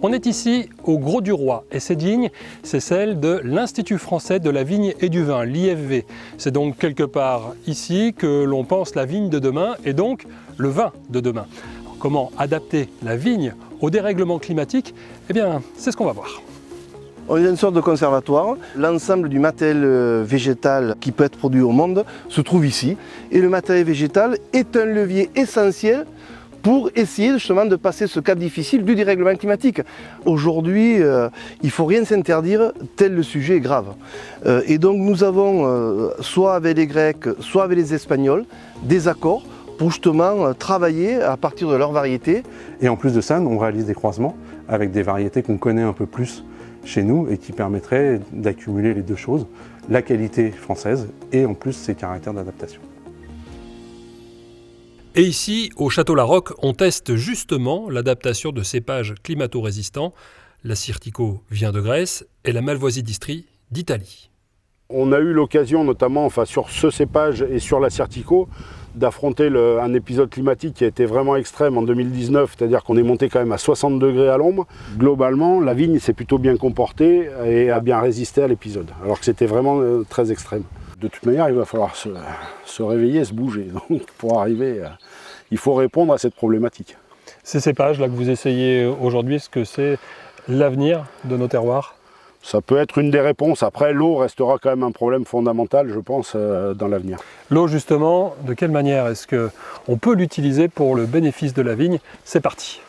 On est ici au Grau du Roi et cette vigne, c'est celle de l'Institut français de la vigne et du vin, l'IFV. C'est donc quelque part ici que l'on pense la vigne de demain et donc le vin de demain. Alors, comment adapter la vigne au dérèglement climatique? Eh bien, c'est ce qu'on va voir. On est dans une sorte de conservatoire. L'ensemble du matériel végétal qui peut être produit au monde se trouve ici. Et le matériel végétal est un levier essentiel pour essayer justement de passer ce cap difficile du dérèglement climatique. Aujourd'hui, il ne faut rien s'interdire, tel le sujet est grave. Et donc nous avons, soit avec les Grecs, soit avec les Espagnols, des accords pour justement travailler à partir de leurs variétés. Et en plus de ça, on réalise des croisements avec des variétés qu'on connaît un peu plus chez nous et qui permettraient d'accumuler les deux choses, la qualité française et en plus ses caractères d'adaptation. Et ici, au Château Larocque, on teste justement l'adaptation de cépages climato-résistants. L'Assyrtiko vient de Grèce et la Malvoisie d'Istrie d'Italie. On a eu l'occasion, notamment sur ce cépage et sur l'Assyrtiko, d'affronter un épisode climatique qui a été vraiment extrême en 2019, c'est-à-dire qu'on est monté quand même à 60 degrés à l'ombre. Globalement, la vigne s'est plutôt bien comportée et a bien résisté à l'épisode, alors que c'était vraiment très extrême. De toute manière, il va falloir se réveiller, se bouger. Donc pour arriver, il faut répondre à cette problématique. Ces cépages-là que vous essayez aujourd'hui, est-ce que c'est l'avenir de nos terroirs? Ça peut être une des réponses. Après, l'eau restera quand même un problème fondamental, je pense, dans l'avenir. L'eau, justement, de quelle manière est-ce qu'on peut l'utiliser pour le bénéfice de la vigne? C'est parti.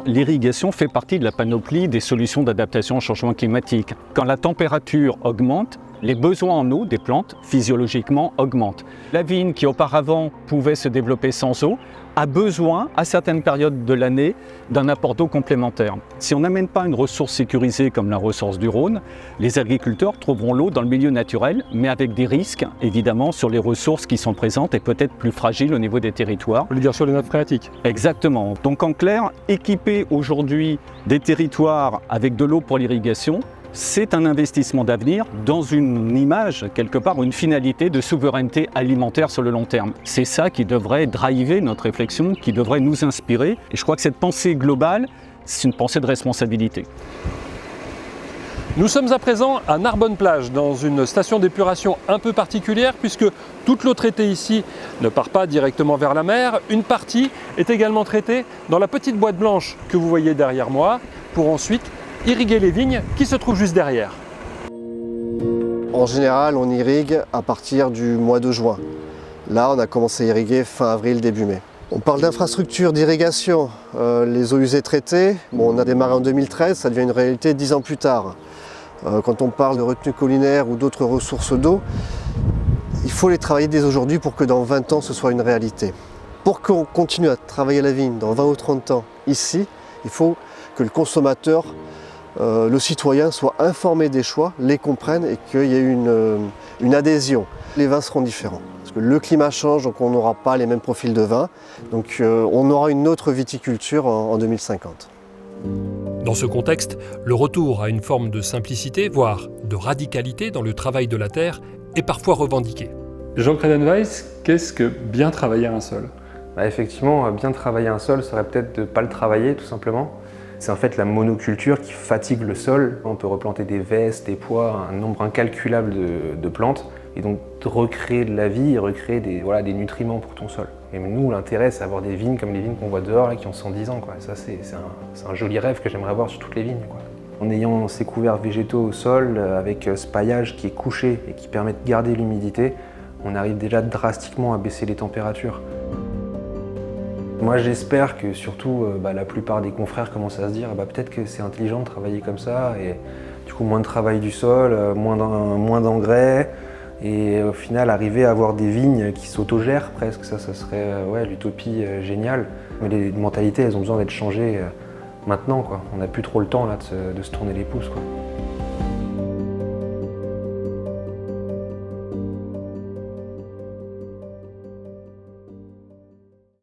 L'irrigation fait partie de la panoplie des solutions d'adaptation au changement climatique. Quand la température augmente, les besoins en eau des plantes, physiologiquement, augmentent. La vigne, qui auparavant pouvait se développer sans eau, a besoin, à certaines périodes de l'année, d'un apport d'eau complémentaire. Si on n'amène pas une ressource sécurisée comme la ressource du Rhône, les agriculteurs trouveront l'eau dans le milieu naturel, mais avec des risques, évidemment, sur les ressources qui sont présentes et peut-être plus fragiles au niveau des territoires. Vous voulez dire sur les nappes phréatiques? Exactement. Donc en clair, équiper aujourd'hui des territoires avec de l'eau pour l'irrigation, c'est un investissement d'avenir dans une image, quelque part, une finalité de souveraineté alimentaire sur le long terme. C'est ça qui devrait driver notre réflexion, qui devrait nous inspirer. Et je crois que cette pensée globale, c'est une pensée de responsabilité. Nous sommes à présent à Narbonne-Plage, dans une station d'épuration un peu particulière, puisque toute l'eau traitée ici ne part pas directement vers la mer. Une partie est également traitée dans la petite boîte blanche que vous voyez derrière moi, pour ensuite irriguer les vignes qui se trouvent juste derrière. En général, on irrigue à partir du mois de juin. Là, on a commencé à irriguer fin avril, début mai. On parle d'infrastructures d'irrigation, les eaux usées traitées. Bon, on a démarré en 2013, ça devient une réalité 10 ans plus tard. Quand on parle de retenue collinaire ou d'autres ressources d'eau, il faut les travailler dès aujourd'hui pour que dans 20 ans, ce soit une réalité. Pour qu'on continue à travailler la vigne dans 20 ou 30 ans ici, il faut que le consommateur, le citoyen soit informé des choix, les comprenne et qu'il y ait une adhésion. Les vins seront différents. Parce que le climat change, donc on n'aura pas les mêmes profils de vin. Donc on aura une autre viticulture en 2050. Dans ce contexte, le retour à une forme de simplicité, voire de radicalité dans le travail de la terre, est parfois revendiqué. Jean Kredenweiss, qu'est-ce que bien travailler un sol? Effectivement, bien travailler un sol serait peut-être de ne pas le travailler, tout simplement. C'est en fait la monoculture qui fatigue le sol. On peut replanter des vesses, des pois, un nombre incalculable de plantes, et donc de recréer de la vie et recréer des nutriments pour ton sol. Et nous, l'intérêt, c'est d'avoir des vignes comme les vignes qu'on voit dehors, là, qui ont 110 ans. Quoi. Ça, c'est un joli rêve que j'aimerais avoir sur toutes les vignes. Quoi. En ayant ces couverts végétaux au sol, avec ce paillage qui est couché et qui permet de garder l'humidité, on arrive déjà drastiquement à baisser les températures. Moi, j'espère que surtout la plupart des confrères commencent à se dire peut-être que c'est intelligent de travailler comme ça, et du coup moins de travail du sol, moins d'engrais, et au final arriver à avoir des vignes qui s'autogèrent presque, ça serait l'utopie géniale. Mais les mentalités, elles ont besoin d'être changées maintenant, quoi. On n'a plus trop le temps là, de se tourner les pouces, quoi.